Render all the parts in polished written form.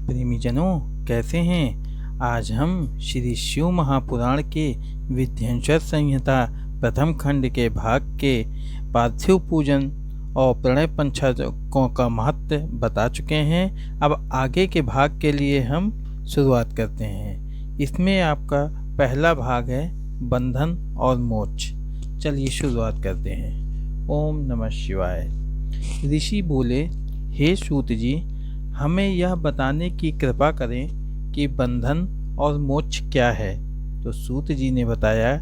प्रेमीजनों, कैसे हैं? आज हम श्री शिव महापुराण के विद्यंचर संहिता प्रथम खंड के भाग के पार्थिव पूजन और प्रणय पंचाकों का महत्व बता चुके हैं। अब आगे के भाग के लिए हम शुरुआत करते हैं। इसमें आपका पहला भाग है बंधन और मोक्ष। चलिए शुरुआत करते हैं। ओम नमः शिवाय। ऋषि बोले, हे सूत जी, हमें यह बताने की कृपा करें कि बंधन और मोक्ष क्या है। तो सूत जी ने बताया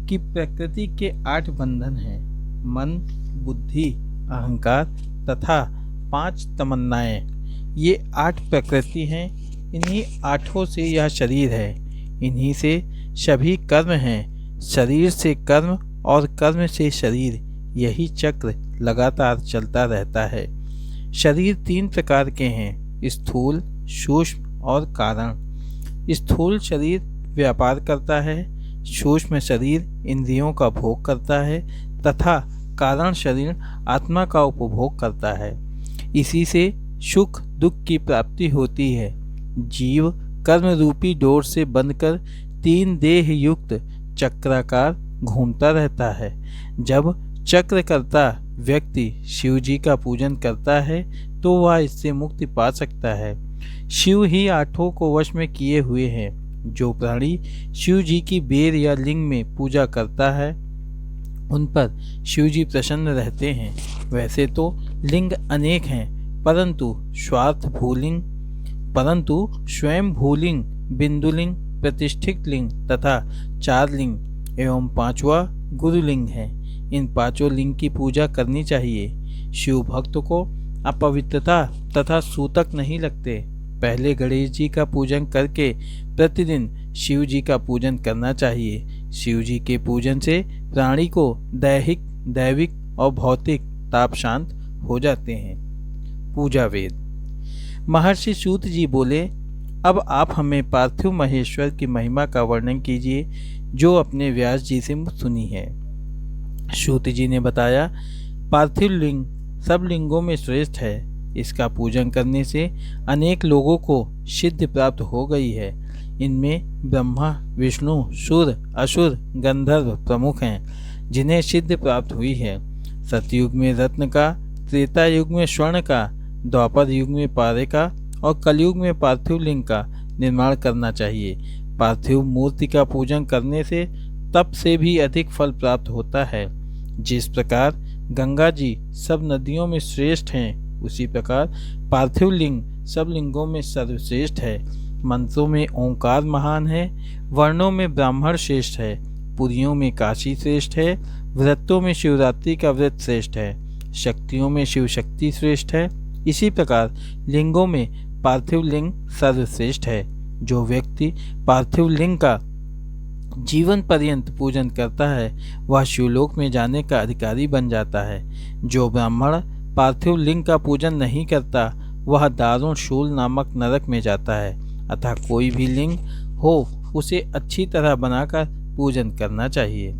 कि प्रकृति के 8 बंधन हैं: मन, बुद्धि, अहंकार तथा 5 तमन्नाएं। ये 8 प्रकृति हैं। इन्हीं 8 से यह शरीर है। इन्हीं से सभी कर्म हैं। शरीर से कर्म और कर्म से शरीर, यही चक्र लगातार चलता रहता है। शरीर 3 प्रकार के हैं: स्थूल, सूक्ष्म और कारण। स्थूल शरीर व्यापार करता है, सूक्ष्म शरीर इंद्रियों का भोग करता है तथा कारण शरीर आत्मा का उपभोग करता है। इसी से सुख दुख की प्राप्ति होती है। जीव कर्म रूपी डोर से बंधकर 3 देह युक्त चक्राकार घूमता रहता है। जब चक्रकर्ता व्यक्ति शिव जी का पूजन करता है तो वह इससे मुक्ति पा सकता है। शिव ही 8 को वश में किए हुए हैं। जो प्राणी शिव जी की बेर या लिंग में पूजा करता है उन पर शिव जी प्रसन्न रहते हैं। वैसे तो लिंग अनेक हैं, परंतु स्वयं भूलिंग, बिंदुलिंग, प्रतिष्ठित लिंग तथा 4 लिंग एवं 5वां गुरुलिंग है। इन 5 लिंग की पूजा करनी चाहिए। शिव भक्त को अपवित्रता तथा सूतक नहीं लगते। पहले गणेश जी का पूजन करके प्रतिदिन शिव जी का पूजन करना चाहिए। शिव जी के पूजन से प्राणी को दैविक और भौतिक ताप शांत हो जाते हैं। पूजा वेद। महर्षि सूत जी बोले, अब आप हमें पार्थिव महेश्वर की महिमा का वर्णन कीजिए जो अपने व्यास जी से सुनी है। सूत जी ने बताया, पार्थिव लिंग सब लिंगों में श्रेष्ठ है। इसका पूजन करने से अनेक लोगों को सिद्धि प्राप्त हो गई है। इनमें ब्रह्मा, विष्णु, सूर्य, असुर, गंधर्व प्रमुख हैं जिन्हें सिद्धि प्राप्त हुई है। सतयुग में रत्न का, त्रेता युग में स्वर्ण का, द्वापर युग में पारे का और कलयुग में पार्थिव लिंग का निर्माण करना चाहिए। पार्थिव मूर्ति का पूजन करने से तप से भी अधिक फल प्राप्त होता है। जिस प्रकार गंगा जी सब नदियों में श्रेष्ठ हैं, उसी प्रकार पार्थिव लिंग सब लिंगों में सर्वश्रेष्ठ है। मंत्रों में ओंकार महान है, वर्णों में ब्राह्मण श्रेष्ठ है, पुरियों में काशी श्रेष्ठ है, व्रतों में शिवरात्रि का व्रत श्रेष्ठ है, शक्तियों में शिव शक्ति श्रेष्ठ है। इसी प्रकार लिंगों में पार्थिव लिंग सर्वश्रेष्ठ है। जो व्यक्ति पार्थिव लिंग का जीवन पर्यंत पूजन करता है वह शिवलोक में जाने का अधिकारी बन जाता है। जो ब्राह्मण पार्थिव लिंग का पूजन नहीं करता वह दारुण शूल नामक नरक में जाता है। अतः कोई भी लिंग हो उसे अच्छी तरह बनाकर पूजन करना चाहिए।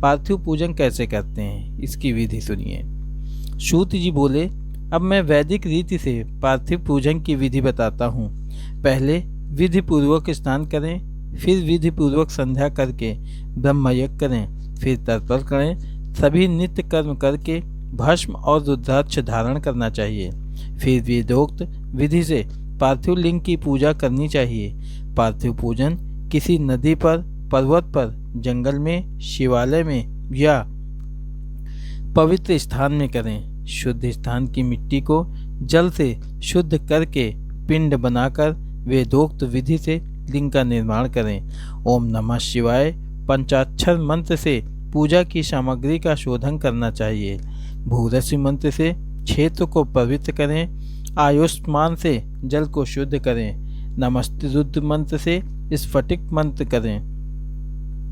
पार्थिव पूजन कैसे करते हैं, इसकी विधि सुनिए। सूत जी बोले, अब मैं वैदिक रीति से पार्थिव पूजन की विधि बताता हूँ। पहले विधि पूर्वक स्नान करें, फिर विधि पूर्वक संध्या करके ब्रह्मयज्ञ करें, फिर तर्पण करें। सभी नित्य कर्म करके भस्म और रुद्राक्ष धारण करना चाहिए। फिर वेदोक्त विधि से पार्थिव लिंग की पूजा करनी चाहिए। पार्थिव पूजन किसी नदी पर, पर्वत पर, जंगल में, शिवालय में या पवित्र स्थान में करें। शुद्ध स्थान की मिट्टी को जल से शुद्ध करके पिंड बनाकर वेदोक्त विधि से लिंग का निर्माण करें। ओम नमः शिवाय पंचाक्षर मंत्र से पूजा की सामग्री का शोधन करना चाहिए। भूरसी मंत्र से क्षेत्र को पवित्र करें। आयुष्मान से जल को शुद्ध करें। नमस्ते रुद्र मंत्र से स्फटिक मंत्र करें।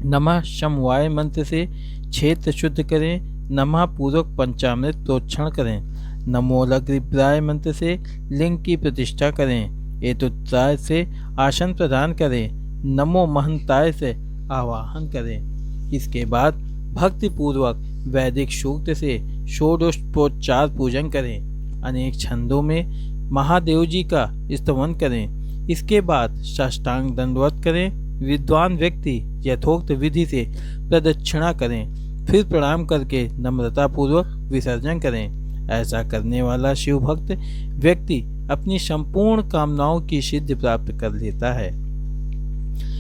नमः शमवाय मंत्र से क्षेत्र शुद्ध करें। नमः पूर्वक पंचामृत प्रोक्षण करें। नमो लग्रिप्राय मंत्र से लिंग की प्रतिष्ठा करें। एतुत्राय से आसन प्रदान करें। नमो महंताय से आवाहन करें। इसके बाद भक्ति पूर्वक वैदिक सूक्त से षोडशोपचार पूजन करें। अनेक छंदों में महादेव जी का स्तवन करें। इसके बाद साष्टांग दंडवत करें। विद्वान व्यक्ति यथोक्त विधि से प्रदक्षिणा करें, फिर प्रणाम करके नम्रता पूर्वक विसर्जन करें। ऐसा करने वाला शिव भक्त व्यक्ति अपनी संपूर्ण कामनाओं की सिद्धि प्राप्त कर लेता है।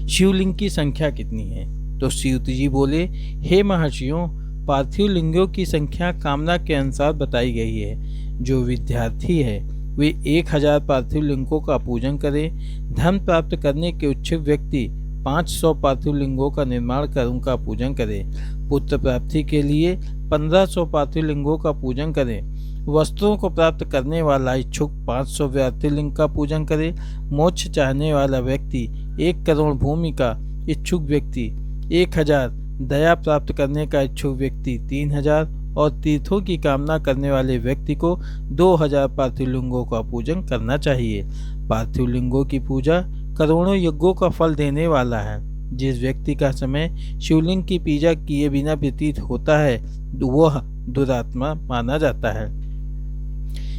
शिवलिंग की संख्या कितनी है? तो सूत जी बोले, हे महर्षियों, पार्थिव लिंगों की संख्या कामना के अनुसार बताई गई है। जो विद्यार्थी है वे 1000 पार्थिव लिंगों का पूजन करें। धन प्राप्त करने के इच्छुक व्यक्ति 500 पार्थिव लिंगों का निर्माण कर उनका पूजन करें। पुत्र प्राप्ति के लिए 1500 पार्थिव लिंगों का पूजन करें। वस्त्रों को प्राप्त करने वाला इच्छुक 500 पार्थिव लिंग का पूजन करे। मोक्ष चाहने वाला व्यक्ति 1 करोड़ भूमि का इच्छुक व्यक्ति 1000, दया प्राप्त करने का इच्छुक व्यक्ति 3000 और तीर्थों की कामना करने वाले व्यक्ति को 2000 पार्थिव लिंगों का पूजन करना चाहिए। पार्थिव लिंगों की पूजा करोड़ों यज्ञों का फल देने वाला है। जिस व्यक्ति का समय शिवलिंग की पूजा किए बिना व्यतीत होता है वह दुरात्मा माना जाता है।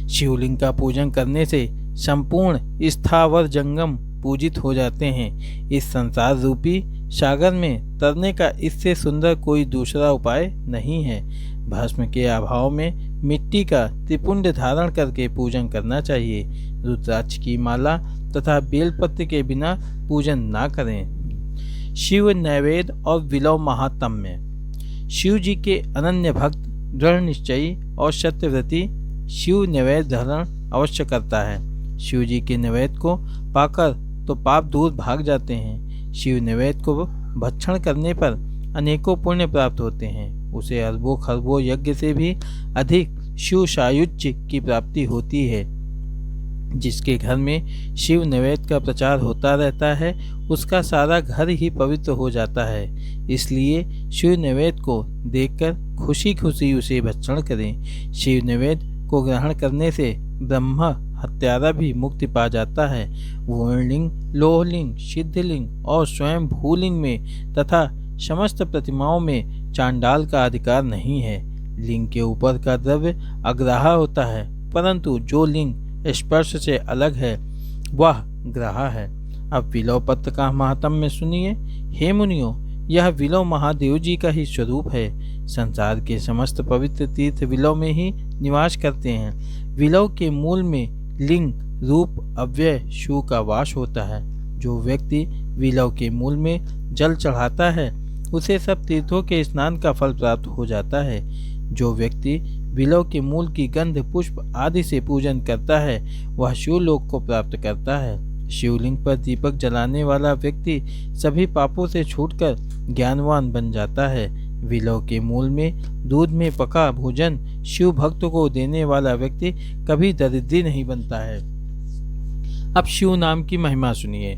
शिवलिंग का पूजन करने से संपूर्ण स्थावर जंगम पूजित हो जाते हैं। इस संसार रूपी सागर में तरने का इससे सुंदर कोई दूसरा उपाय नहीं है। भस्म के अभाव में मिट्टी का त्रिपुंड धारण करके पूजन करना चाहिए। रुद्राक्ष की माला तथा बेलपत्र के बिना पूजन ना करें। शिव नैवेद्य और विलव महात्म्य। शिव जी के अनन्य भक्त, दृढ़ निश्चयी और सत्यव्रती शिव नैवेद्य धारण अवश्य करता है। शिव जी के नैवेद्य को पाकर तो पाप दूर भाग जाते हैं। शिव नैवेद्य को भक्षण करने पर अनेकों पुण्य प्राप्त होते हैं। उसे अरबों खरबों यज्ञ से भी अधिक शिव सायुज्य की प्राप्ति होती है। जिसके घर में शिव नैवेद्य का प्रचार होता रहता है उसका सारा घर ही पवित्र हो जाता है। इसलिए शिव नैवेद्य को देखकर खुशी खुशी उसे भक्षण करें। शिव नैवेद्य को ग्रहण करने से ब्रह्म हत्यारा भी मुक्ति पा जाता है। वर्णलिंग, लोहलिंग, सिद्धलिंग और स्वयं भूलिंग में तथा समस्त प्रतिमाओं में चांडाल का अधिकार नहीं है। लिंग के ऊपर का द्रव्य अग्राह्य होता है, परंतु जो लिंग स्पर्श से अलग है वह ग्राह्य है। अब विलव पत्र का महात्म्य सुनिए। हे मुनियों, यह विलव महादेव जी का ही स्वरूप है। संसार के समस्त पवित्र तीर्थ विलव में ही निवास करते हैं। विलव के मूल में लिंग रूप अव्यय शिव का वास होता है। जो व्यक्ति विलव के मूल में जल चढ़ाता है उसे सब तीर्थों के स्नान का फल प्राप्त हो जाता है। जो व्यक्ति विलव के मूल की गंध, पुष्प आदि से पूजन करता है वह शिवलोक को प्राप्त करता है। शिवलिंग पर दीपक जलाने वाला व्यक्ति सभी पापों से छूटकर ज्ञानवान बन जाता है। विलव के मूल में दूध में पका भोजन शिव भक्त को देने वाला व्यक्ति कभी दरिद्री नहीं बनता है। अब शिव नाम की महिमा सुनिए।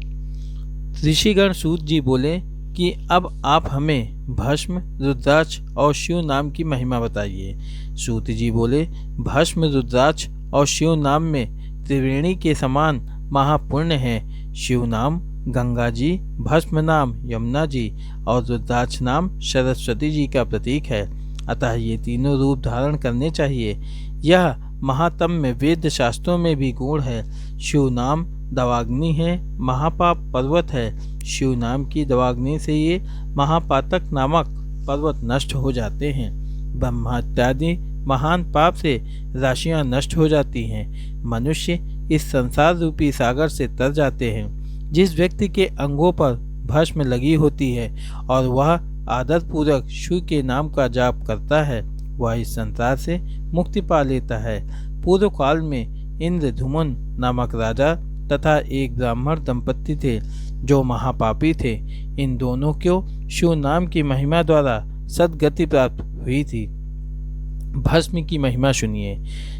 ऋषिगण सूत जी बोले कि अब आप हमें भस्म, रुद्राक्ष और शिव नाम की महिमा बताइए। सूत जी बोले, भस्म, रुद्राक्ष और शिव नाम में त्रिवेणी के समान महापुण्य है। शिव नाम गंगा जी, भस्म नाम यमुना जी और रुद्राक्ष नाम सरस्वती जी का प्रतीक है। अतः ये तीनों रूप धारण करने चाहिए। यह महात्म्य वेद शास्त्रों में भी गुण है। शिव नाम दवाग्नि है, महापाप पर्वत है। शिव नाम की दवाग्नि से ये महापातक नामक पर्वत नष्ट हो जाते हैं। ब्रह्मा इत्यादि महान पाप से राशियां नष्ट हो जाती हैं। मनुष्य इस संसार रूपी सागर से तर जाते हैं। जिस व्यक्ति के अंगों पर भस्म लगी होती है और वह आदर पूर्वक शिव के नाम का जाप करता है वह इस संसार से मुक्ति पा लेता है। पूर्व काल में इंद्र धुमन नामक राजा तथा एक ब्राह्मण दंपत्ति थे जो महापापी थे। इन दोनों को शिव नाम की महिमा द्वारा सद्गति प्राप्त हुई थी। भस्म की महिमा सुनिए।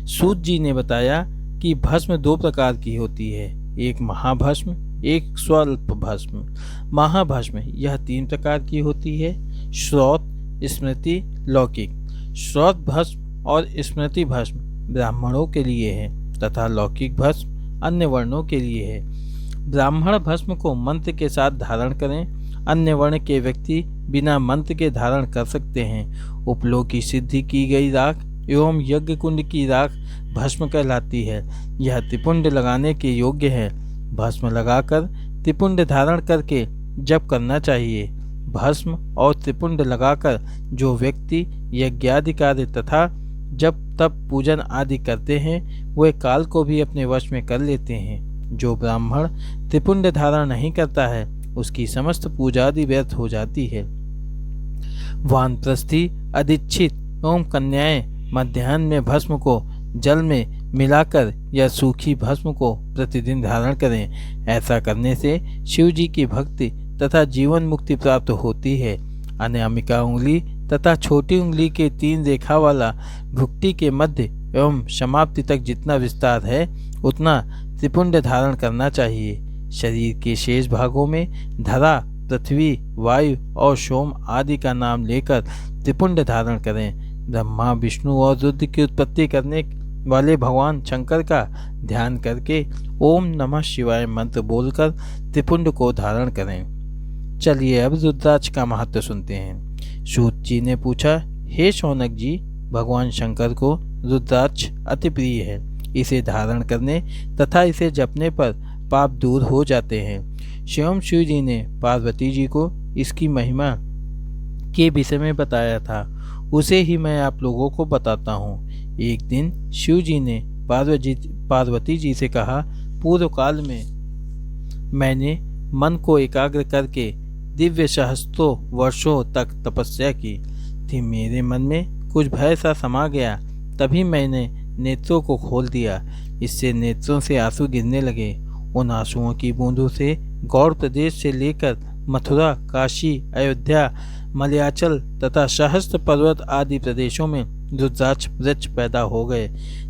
सूत जी ने बताया कि भस्म 2 प्रकार की होती है, एक महाभस्म, एक स्वल्प भस्म। महाभस्म यह 3 प्रकार की होती है, श्रौत, स्मृति, लौकिक। श्रौत भस्म और स्मृति भस्म ब्राह्मणों के लिए है तथा लौकिक भस्म अन्य वर्णों के लिए है। ब्राह्मण भस्म को मंत्र के साथ धारण करें। अन्य वर्ण के व्यक्ति बिना मंत्र के धारण कर सकते हैं। उपलोक की सिद्धि की गई राख एवं यज्ञ कुंड की राख भस्म कहलाती है। यह त्रिपुंड लगाने के योग्य है। भस्म लगाकर त्रिपुंड धारण करके जप करना चाहिए। भस्म और त्रिपुंड लगाकर जो व्यक्ति यज्ञादि कार्य तथा जब तब पूजन आदि करते हैं वे काल को भी अपने वश में कर लेते हैं। जो ब्राह्मण त्रिपुंड धारण नहीं करता है उसकी समस्त पूजा आदि व्यर्थ हो जाती है। वानप्रस्थी, अधिच्छित एवं कन्याएं मध्याह्न में भस्म को जल में मिलाकर या सूखी भस्म को प्रतिदिन धारण करें। ऐसा करने से शिव जी की भक्ति तथा जीवन मुक्ति प्राप्त होती है। अनामिका उंगली तथा छोटी उंगली के 3 रेखा वाला भुक्ति के मध्य एवं समाप्ति तक जितना विस्तार है उतना त्रिपुंड धारण करना चाहिए। शरीर के शेष भागों में धरा, पृथ्वी, वायु और सोम आदि का नाम लेकर त्रिपुंड धारण करें। ब्रह्मा, विष्णु और रुद्र की उत्पत्ति करने वाले भगवान शंकर का ध्यान करके ओम नमः शिवाय मंत्र बोलकर त्रिपुंड को धारण करें। चलिए अब रुद्राक्ष का महत्व सुनते हैं। सूत जी ने पूछा, हे शौनक जी, भगवान शंकर को रुद्राक्ष अति प्रिय है। इसे धारण करने तथा इसे जपने पर पाप दूर हो जाते हैं। स्वयं शिव जी ने पार्वती जी को इसकी महिमा के विषय में बताया था। उसे ही मैं आप लोगों को बताता हूँ। एक दिन शिव जी ने पार्वती जी से कहा, पूर्व काल में मैंने मन को एकाग्र करके दिव्य सहस्त्रों वर्षों तक तपस्या की थी। मेरे मन में कुछ भय सा समा गया। तभी मैंने नेत्रों को खोल दिया। इससे नेत्रों से आंसू गिरने लगे। उन आंसुओं की बूंदों से गौड़ प्रदेश से लेकर मथुरा, काशी, अयोध्या, मलयाचल तथा सहस्त्र पर्वत आदि प्रदेशों में रुद्राक्ष वृक्ष पैदा हो गए।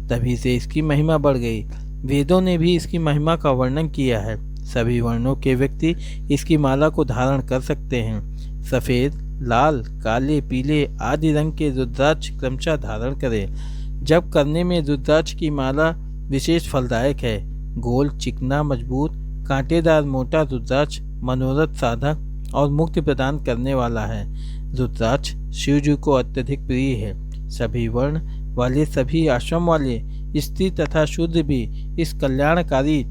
तभी से इसकी महिमा बढ़ गई। वेदों ने भी इसकी महिमा का वर्णन किया है। सभी वर्णों के व्यक्ति इसकी माला को धारण कर सकते हैं। सफ़ेद, लाल, काले, पीले आदि रंग के रुद्राक्ष क्रमशः धारण करें। जप करने में रुद्राक्ष की माला विशेष फलदायक है। गोल, चिकना, मजबूत, कांटेदार, मोटा रुद्राक्ष मनोरथ साधक और मुक्ति प्रदान करने वाला है। रुद्राक्ष शिव जी को अत्यधिक प्रिय है। सभी वर्ण वाले, सभी आश्रम वाले, स्त्री तथा शूद्र भी इस कल्याणकारी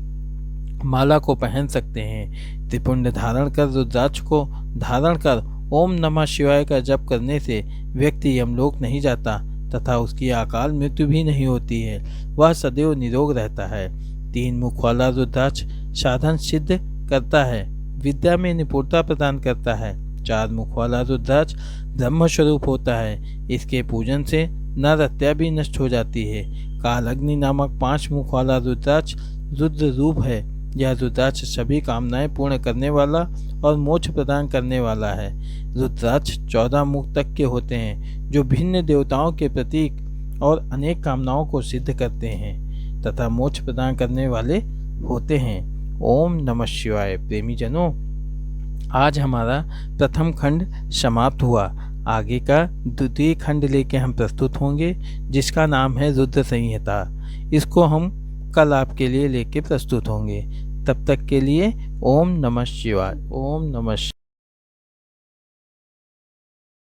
माला को पहन सकते हैं। त्रिपुंड धारण कर रुद्राक्ष को धारण कर ओम नमः शिवाय का जप करने से व्यक्ति यमलोक नहीं जाता तथा उसकी अकाल मृत्यु भी नहीं होती है। वह सदैव निरोग रहता है। 3 मुख वाला रुद्राक्ष साधन सिद्ध करता है, विद्या में निपुणता प्रदान करता है। 4 मुख वाला रुद्राक्ष ब्रह्म स्वरूप होता है। इसके पूजन से नर हत्या भी नष्ट हो जाती है। काल अग्नि नामक 5 मुख वाला रुद्राक्ष रुद्र रूप है। यह रुद्राक्ष सभी कामनाएं पूर्ण करने वाला और मोक्ष प्रदान करने वाला है। रुद्राक्ष 14 मुख तक के होते हैं जो भिन्न देवताओं के प्रतीक और अनेक कामनाओं को सिद्ध करते हैं तथा मोक्ष प्रदान करने वाले होते हैं। ओम नमः शिवाय। प्रेमी जनों, आज हमारा प्रथम खंड समाप्त हुआ। आगे का द्वितीय खंड लेके हम प्रस्तुत होंगे जिसका नाम है रुद्र संहिता। इसको हम कल आपके लिए लेके प्रस्तुत होंगे। तब तक के लिए ओम नमः शिवाय। ओम नमः शिवाय।